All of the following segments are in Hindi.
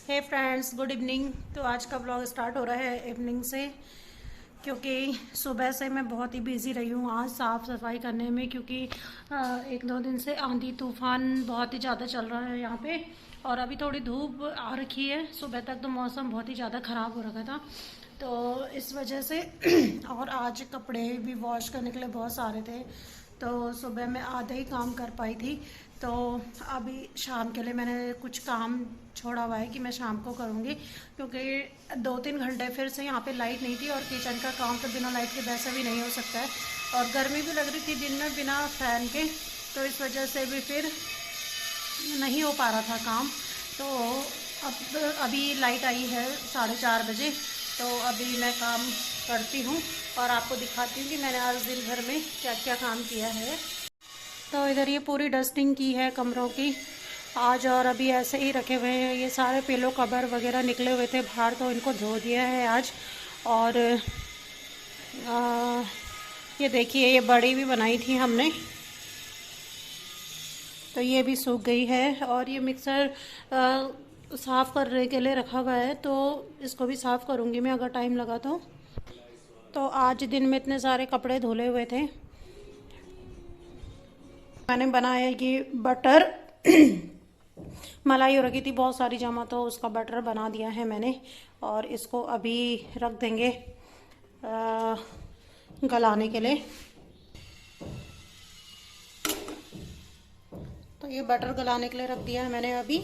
हे फ्रेंड्स, गुड इवनिंग। तो आज का ब्लॉग स्टार्ट हो रहा है इवनिंग से, क्योंकि सुबह से मैं बहुत ही बिजी रही हूँ आज साफ़ सफाई करने में, क्योंकि एक दो दिन से आंधी तूफान बहुत ही ज़्यादा चल रहा है यहाँ पे। और अभी थोड़ी धूप आ रखी है। सुबह तक तो मौसम बहुत ही ज़्यादा ख़राब हो रखा था, तो इस वजह से और आज कपड़े भी वॉश करने के लिए बहुत सारे थे, तो सुबह मैं आधा ही काम कर पाई थी। तो अभी शाम के लिए मैंने कुछ काम छोड़ा हुआ है कि मैं शाम को करूँगी, क्योंकि 2-3 घंटे फिर से यहाँ पे लाइट नहीं थी और किचन का काम तो बिना लाइट के वैसे भी नहीं हो सकता है। और गर्मी भी लग रही थी दिन में बिना फ़ैन के, तो इस वजह से भी फिर नहीं हो पा रहा था काम। तो अब अभी लाइट आई है 4:30 बजे, तो अभी मैं काम करती हूँ और आपको दिखाती हूँ कि मैंने आज दिन भर में क्या क्या काम किया है। तो इधर ये पूरी डस्टिंग की है कमरों की आज, और अभी ऐसे ही रखे हुए हैं। ये सारे पिलो कवर वगैरह निकले हुए थे बाहर, तो इनको धो दिया है आज। और ये देखिए, ये बड़ी भी बनाई थी हमने, तो ये भी सूख गई है। और ये मिक्सर साफ़ करने के लिए रखा हुआ है, तो इसको भी साफ़ करूँगी मैं अगर टाइम लगा तो आज दिन में इतने सारे कपड़े धुले हुए थे। मैंने बनाया ये बटर मलाई हो रखी थी बहुत सारी जमा, तो उसका बटर बना दिया है मैंने। और इसको अभी रख देंगे गलाने के लिए। तो ये बटर गलाने के लिए रख दिया है मैंने अभी।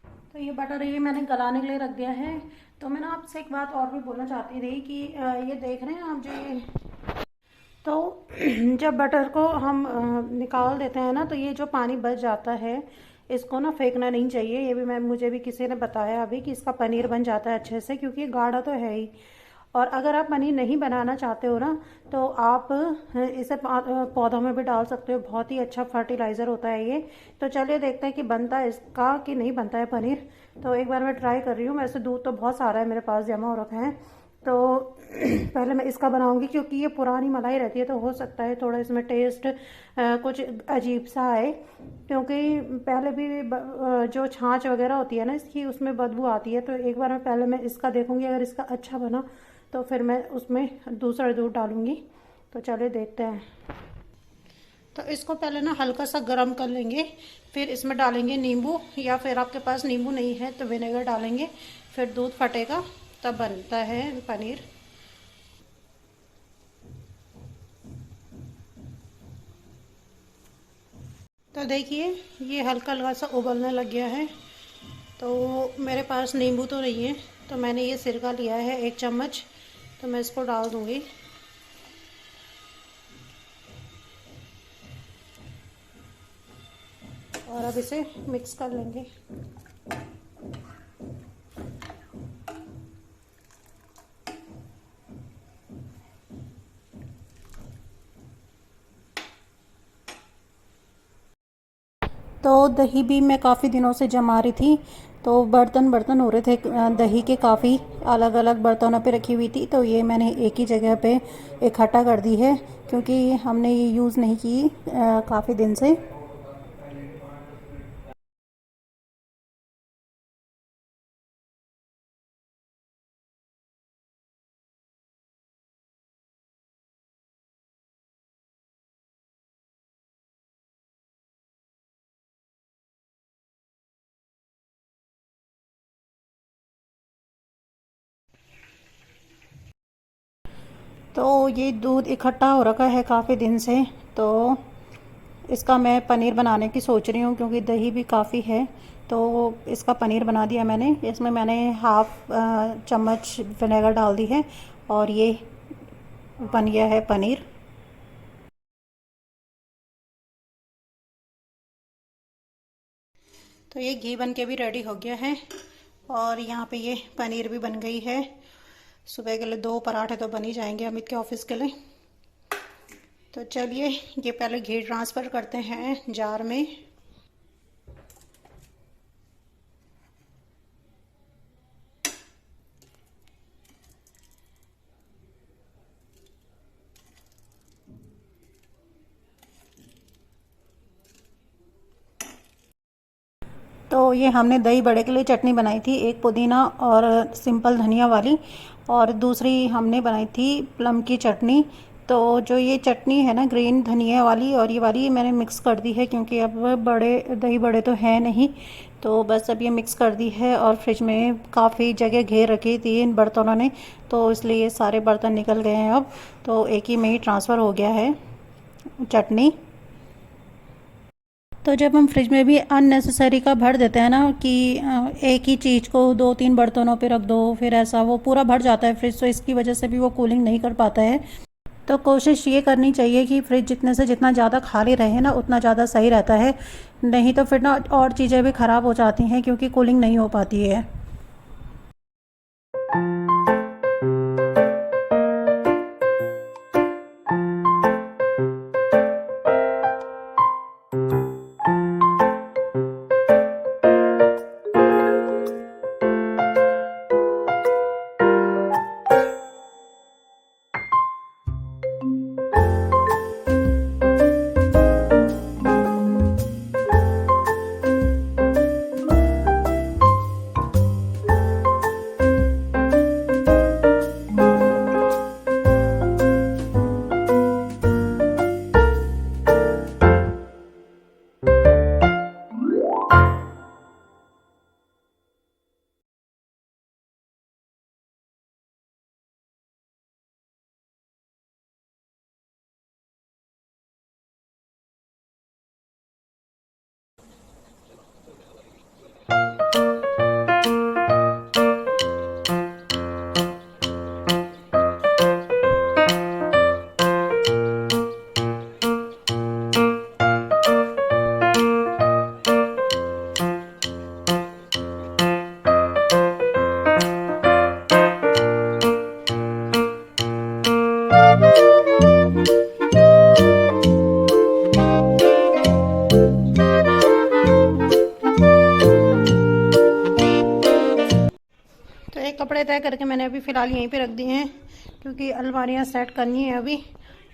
तो ये बटर ये मैंने गलाने के लिए रख दिया है। तो मैं ना आपसे एक बात और भी बोलना चाहती थी कि ये देख रहे हैं आप जो ये, तो जब बटर को हम निकाल देते हैं ना, तो ये जो पानी बच जाता है इसको ना फेंकना नहीं चाहिए। ये भी मुझे भी किसी ने बताया अभी कि इसका पनीर बन जाता है अच्छे से, क्योंकि गाढ़ा तो है ही। और अगर आप पनीर नहीं बनाना चाहते हो ना, तो आप इसे पौधों में भी डाल सकते हो। बहुत ही अच्छा फर्टिलाइज़र होता है ये। तो चलिए देखते हैं कि बनता है इसका कि नहीं बनता है पनीर। तो एक बार मैं ट्राई कर रही हूँ। वैसे दूध तो बहुत सारा है मेरे पास जमा हो रखा है, तो पहले मैं इसका बनाऊंगी, क्योंकि ये पुरानी मलाई रहती है, तो हो सकता है थोड़ा इसमें टेस्ट कुछ अजीब सा आए। क्योंकि पहले भी जो छाछ वगैरह होती है ना इसकी, उसमें बदबू आती है। तो एक बार मैं पहले मैं इसका देखूंगी, अगर इसका अच्छा बना तो फिर मैं उसमें दूसरा दूध डालूंगी। तो चलिए देखते हैं। तो इसको पहले ना हल्का सा गर्म कर लेंगे, फिर इसमें डालेंगे नींबू, या फिर आपके पास नींबू नहीं है तो विनेगर डालेंगे। फिर दूध फटेगा, तब बनता है पनीर। तो देखिए, ये हल्का हल्का सा उबलने लग गया है। तो मेरे पास नींबू तो नहीं है, तो मैंने ये सिरका लिया है 1 चम्मच, तो मैं इसको डाल दूँगी। और अब इसे मिक्स कर लेंगे। तो दही भी मैं काफ़ी दिनों से जमा रही थी, तो बर्तन बर्तन हो रहे थे दही के, काफ़ी अलग अलग बर्तनों पे रखी हुई थी। तो ये मैंने एक ही जगह पे इकट्ठा कर दी है, क्योंकि हमने ये यूज़ नहीं की काफ़ी दिन से। तो ये दूध इकट्ठा हो रखा है काफ़ी दिन से, तो इसका मैं पनीर बनाने की सोच रही हूँ, क्योंकि दही भी काफ़ी है। तो इसका पनीर बना दिया मैंने। इसमें मैंने हाफ चम्मच विनेगर डाल दी है, और ये बन गया है पनीर। तो ये घी बन के भी रेडी हो गया है, और यहाँ पे ये पनीर भी बन गई है। सुबह के लिए 2 पराठे तो बन ही जाएंगे अमित के ऑफिस के लिए। तो चलिए, ये पहले घी ट्रांसफ़र करते हैं जार में। तो तो ये हमने दही बड़े के लिए चटनी बनाई थी, एक पुदीना और सिंपल धनिया वाली, और दूसरी हमने बनाई थी प्लम की चटनी। तो जो ये चटनी है ना ग्रीन धनिया वाली और ये वाली मैंने मिक्स कर दी है, क्योंकि अब बड़े दही बड़े तो है नहीं, तो बस अब ये मिक्स कर दी है। और फ्रिज में काफ़ी जगह घेर रखी थी इन बर्तनों ने, तो इसलिए ये सारे बर्तन निकल गए हैं अब, तो एक ही में ही ट्रांसफ़र हो गया है चटनी। तो जब हम फ्रिज में भी अननेसेसरी का भर देते हैं ना कि एक ही चीज़ को 2-3 बर्तनों पे रख दो, फिर ऐसा वो पूरा भर जाता है फ्रिज, तो इसकी वजह से भी वो कूलिंग नहीं कर पाता है। तो कोशिश ये करनी चाहिए कि फ्रिज जितने से जितना ज़्यादा खाली रहे ना उतना ज़्यादा सही रहता है, नहीं तो फिर ना और चीज़ें भी ख़राब हो जाती हैं क्योंकि कूलिंग नहीं हो पाती है। तो एक कपड़े तय करके मैंने अभी फ़िलहाल यहीं पे रख दिए हैं, क्योंकि अलमारियाँ सेट करनी है अभी,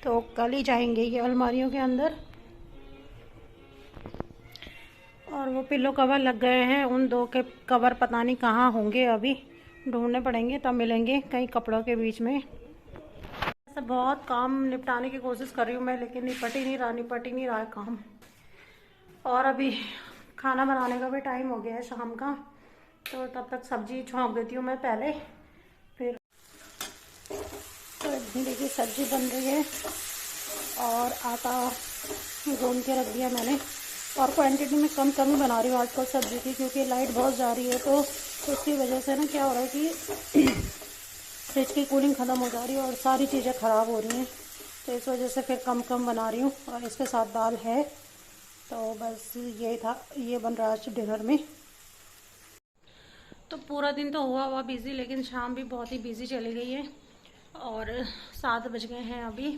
तो कल ही जाएंगे ये अलमारियों के अंदर। और वो पिल्लो कवर लग गए हैं, उन दो के कवर पता नहीं कहाँ होंगे, अभी ढूंढने पड़ेंगे तब मिलेंगे कहीं कपड़ों के बीच में। ऐसा बहुत काम निपटाने की कोशिश कर रही हूँ मैं, लेकिन निपट ही नहीं रहा है काम। और अभी खाना बनाने का भी टाइम हो गया है शाम का, तो तब तक सब्जी छौंक देती हूँ मैं पहले, फिर तो भिंडी की सब्जी बन रही है और आटा गूंद के रख दिया मैंने। और क्वांटिटी में कम ही बना रही हूँ आजकल सब्जी की, क्योंकि लाइट बहुत जा रही है, तो उसकी वजह से ना क्या हो रहा है कि फ्रिज की कूलिंग ख़त्म हो जा रही है और सारी चीज़ें ख़राब हो रही हैं, तो इस वजह से फिर कम बना रही हूँ। और इसके साथ दाल है, तो बस यही था, ये बन रहा है डिनर में। तो पूरा दिन तो हुआ बिज़ी, लेकिन शाम भी बहुत ही बिज़ी चली गई है और 7 बज गए हैं अभी।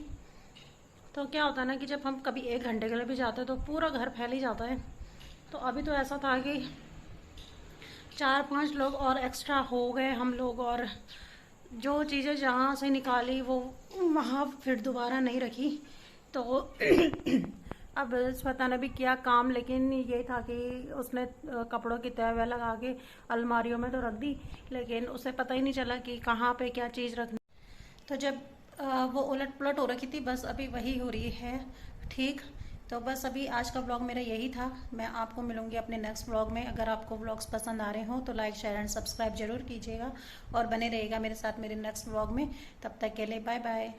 तो क्या होता है ना कि जब हम कभी 1 घंटे के लिए भी जाते हैं तो पूरा घर फैल ही जाता है। तो अभी तो ऐसा था कि 4-5 लोग और एक्स्ट्रा हो गए हम लोग, और जो चीज़ें जहाँ से निकाली वो वहाँ फिर दोबारा नहीं रखी। तो अब श्वेता ने भी किया काम, लेकिन ये था कि उसने कपड़ों की तह वह लगा के अलमारियों में तो रख दी, लेकिन उसे पता ही नहीं चला कि कहाँ पे क्या चीज़ रखनी। तो जब वो उलट पुलट हो रखी थी, बस अभी वही हो रही है ठीक। तो बस अभी आज का व्लॉग मेरा यही था। मैं आपको मिलूंगी अपने नेक्स्ट व्लॉग में। अगर आपको व्लॉग्स पसंद आ रहे हो तो लाइक शेयर एंड सब्सक्राइब जरूर कीजिएगा और बने रहिएगा मेरे साथ मेरे नेक्स्ट व्लॉग में। तब तक के लिए बाय बाय।